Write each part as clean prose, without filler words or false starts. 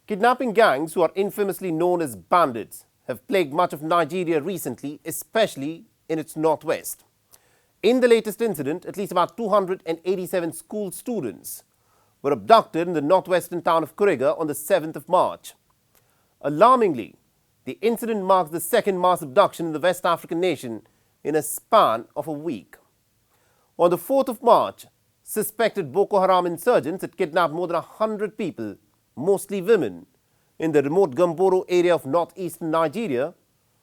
Kidnapping gangs, who are infamously known as bandits, have plagued much of Nigeria recently, especially in its northwest. In the latest incident, at least about 287 school students were abducted in the northwestern town of Kuriga on the 7th of March. Alarmingly, the incident marks the second mass abduction in the West African nation in a span of a week. On the 4th of March, suspected Boko Haram insurgents had kidnapped more than 100 people, mostly women, in the remote Gamboru area of northeastern Nigeria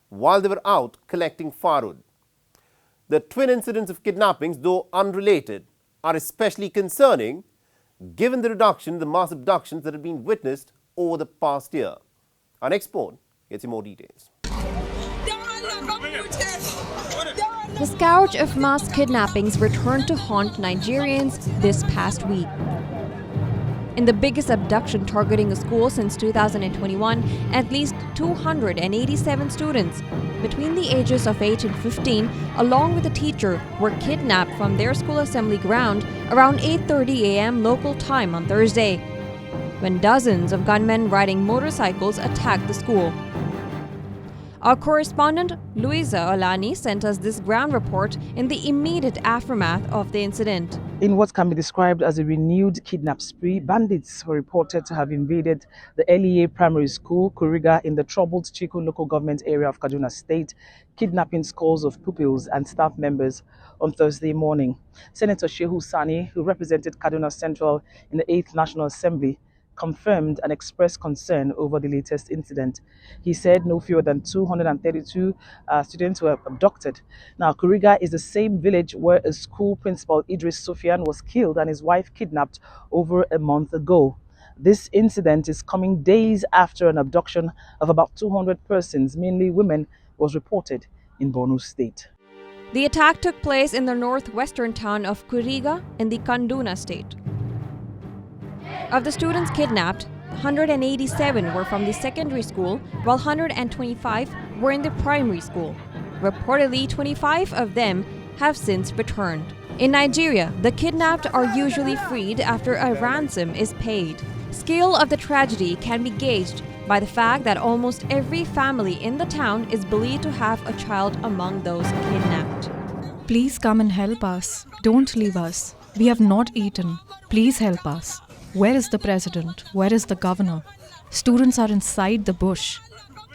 while they were out collecting firewood. The twin incidents of kidnappings, though unrelated, are especially concerning given the reduction in the mass abductions that have been witnessed over the past year. Our next report gets you more details. The scourge of mass kidnappings returned to haunt Nigerians this past week. In the biggest abduction targeting a school since 2021, at least 287 students between the ages of 8 and 15, along with a teacher, were kidnapped from their school assembly ground around 8:30 a.m. local time on Thursday, when dozens of gunmen riding motorcycles attacked the school. Our correspondent, Louisa Olani, sent us this ground report in the immediate aftermath of the incident. In what can be described as a renewed kidnap spree, bandits were reported to have invaded the LEA primary school, Kuriga, in the troubled Chiko local government area of Kaduna State, kidnapping scores of pupils and staff members on Thursday morning. Senator Shehu Sani, who represented Kaduna Central in the 8th National Assembly, confirmed and expressed concern over the latest incident. He said no fewer than 232 students were abducted. Now, Kuriga is the same village where a school principal, Idris Sufyan, was killed and his wife kidnapped over a month ago. This incident is coming days after an abduction of about 200 persons, mainly women, was reported in Borno State. The attack took place in the northwestern town of Kuriga in the Kaduna State. Of the students kidnapped, 187 were from the secondary school, while 125 were in the primary school. Reportedly, 25 of them have since returned. In Nigeria, the kidnapped are usually freed after a ransom is paid. Scale of the tragedy can be gauged by the fact that almost every family in the town is believed to have a child among those kidnapped. Please come and help us. Don't leave us. We have not eaten. Please help us. Where is the president? Where is the governor? Students are inside the bush.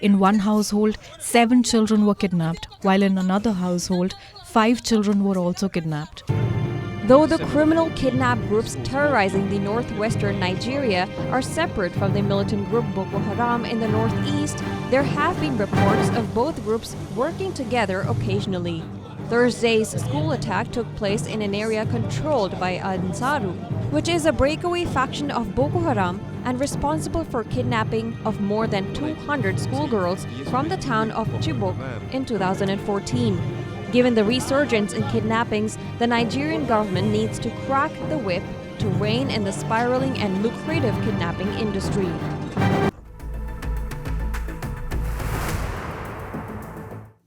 In one household, 7 children were kidnapped, while in another household, 5 children were also kidnapped. Though the criminal kidnap groups terrorizing the northwestern Nigeria are separate from the militant group Boko Haram in the northeast, there have been reports of both groups working together occasionally. Thursday's school attack took place in an area controlled by Ansaru, which is a breakaway faction of Boko Haram and responsible for kidnapping of more than 200 schoolgirls from the town of Chibok in 2014. Given the resurgence in kidnappings, the Nigerian government needs to crack the whip to rein in the spiraling and lucrative kidnapping industry.